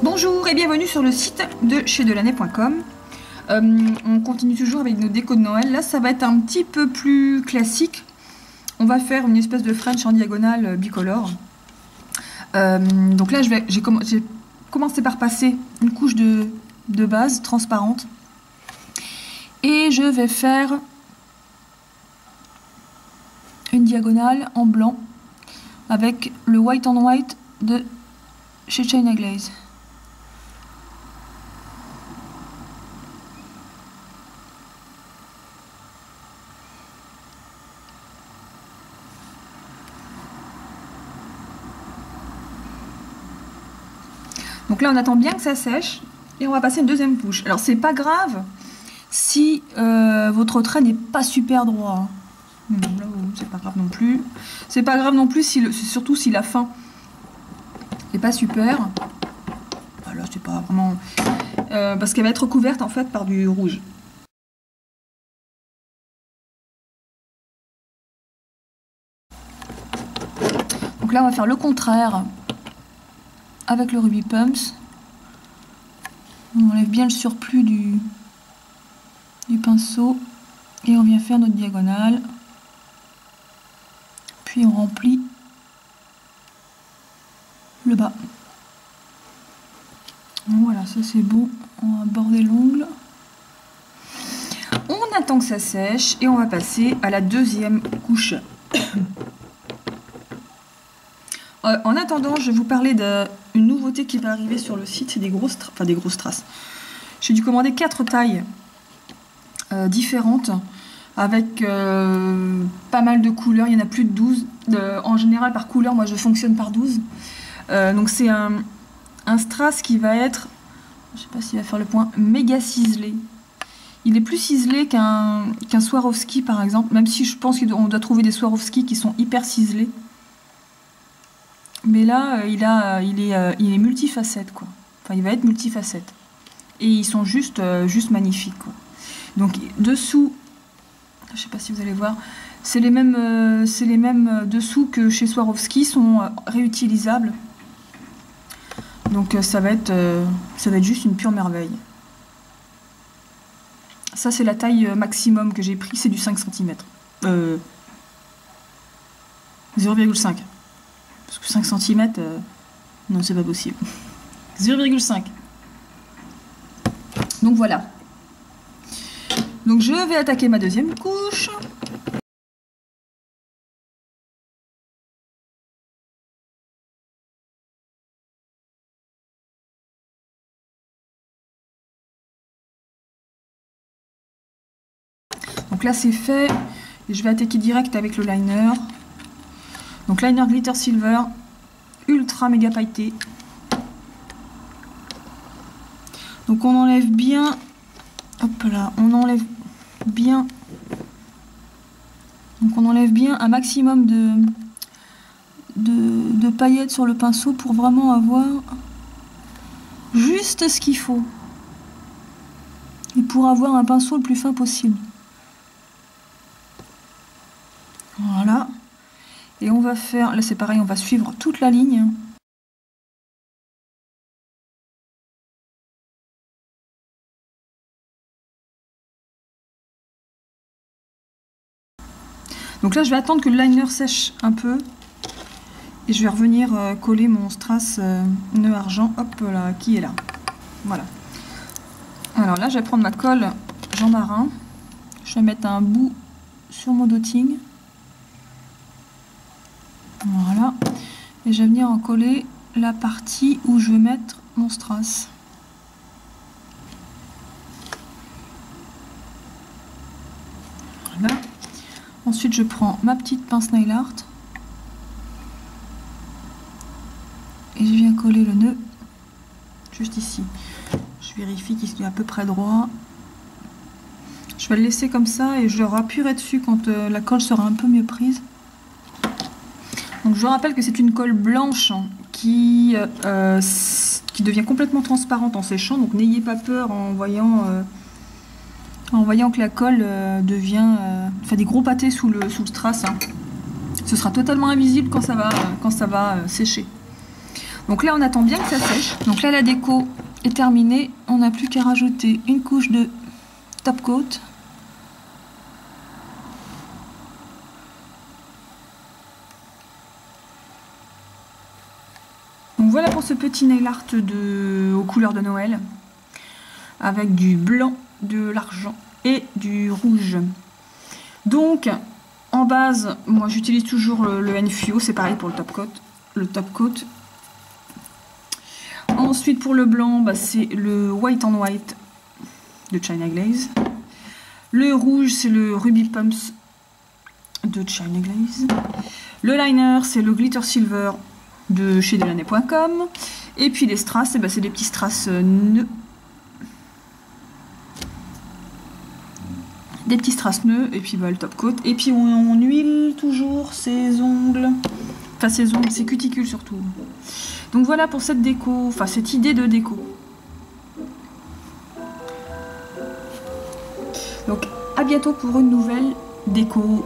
Bonjour et bienvenue sur le site de chez Delaney.com. On continue toujours avec nos décos de Noël. Là, ça va être un petit peu plus classique. On va faire une espèce de French en diagonale bicolore. Donc là, j'ai commencé par passer une couche de base transparente. Et je vais faire une diagonale en blanc avec le white on white de chez China Glaze. Donc là on attend bien que ça sèche et on va passer une deuxième couche. Alors c'est pas grave si votre trait n'est pas super droit. Là c'est pas grave non plus. C'est pas grave non plus surtout si la fin n'est pas super. Là c'est pas vraiment parce qu'elle va être recouverte en fait par du rouge. Donc là on va faire le contraire. Avec le Ruby Pumps, on enlève bien le surplus du pinceau et on vient faire notre diagonale. Puis on remplit le bas. Voilà, ça c'est bon. On va border l'ongle. On attend que ça sèche et on va passer à la deuxième couche. En attendant, je vais vous parler d'une nouveauté qui va arriver sur le site, c'est des grosses traces. J'ai dû commander 4 tailles différentes avec pas mal de couleurs, il y en a plus de 12. En général, par couleur, moi je fonctionne par 12. Donc c'est un strass qui va être, je sais pas s'il va faire le point, méga ciselé. Il est plus ciselé qu'un Swarovski par exemple, même si je pense qu'on doit trouver des Swarovski qui sont hyper ciselés. Mais là, il est multifacette, quoi. Enfin, il va être multifacette. Et ils sont juste magnifiques, quoi. Donc, dessous, je sais pas si vous allez voir, c'est les mêmes dessous que chez Swarovski, sont réutilisables. Donc, ça va être juste une pure merveille. Ça, c'est la taille maximum que j'ai pris, c'est du 5 cm. 0,5. Parce que 5 cm, non, c'est pas possible. 0,5. Donc voilà. Donc je vais attaquer ma deuxième couche. Donc là c'est fait. Et je vais attaquer direct avec le liner. Donc liner glitter silver, ultra méga pailleté. Donc on enlève bien, hop là, on enlève bien un maximum de paillettes sur le pinceau pour vraiment avoir juste ce qu'il faut. Et pour avoir un pinceau le plus fin possible. Voilà. Et on va faire, là c'est pareil, on va suivre toute la ligne. Donc là je vais attendre que le liner sèche un peu. Et je vais revenir coller mon strass nœud argent, hop là, qui est là. Voilà. Alors là je vais prendre ma colle Jean Marin. Je vais mettre un bout sur mon dotting. Voilà, et je vais venir en coller la partie où je vais mettre mon strass. Voilà. Ensuite, je prends ma petite pince nail art et je viens coller le nœud juste ici. Je vérifie qu'il est à peu près droit. Je vais le laisser comme ça et je rappuierai dessus quand la colle sera un peu mieux prise. Donc je vous rappelle que c'est une colle blanche qui devient complètement transparente en séchant, donc n'ayez pas peur en voyant que la colle fait des gros pâtés sous le strass. Ce sera totalement invisible quand ça va sécher. Donc là, on attend bien que ça sèche. Donc là, la déco est terminée. On n'a plus qu'à rajouter une couche de top coat. Donc voilà pour ce petit nail art aux couleurs de Noël. Avec du blanc, de l'argent et du rouge. Donc, en base, moi j'utilise toujours le NFUO, c'est pareil pour le top coat. Ensuite, pour le blanc, bah, c'est le White on White de China Glaze. Le rouge, c'est le Ruby Pumps de China Glaze. Le liner, c'est le Glitter Silver de chez Delaney.com. Et puis les strass, bah, c'est des petits strass nœuds. Des petits strass nœuds, et puis bah, le top coat. Et puis on huile toujours ses ongles. Enfin ses ongles, ses cuticules surtout. Donc voilà pour cette déco, enfin cette idée de déco. Donc à bientôt pour une nouvelle déco.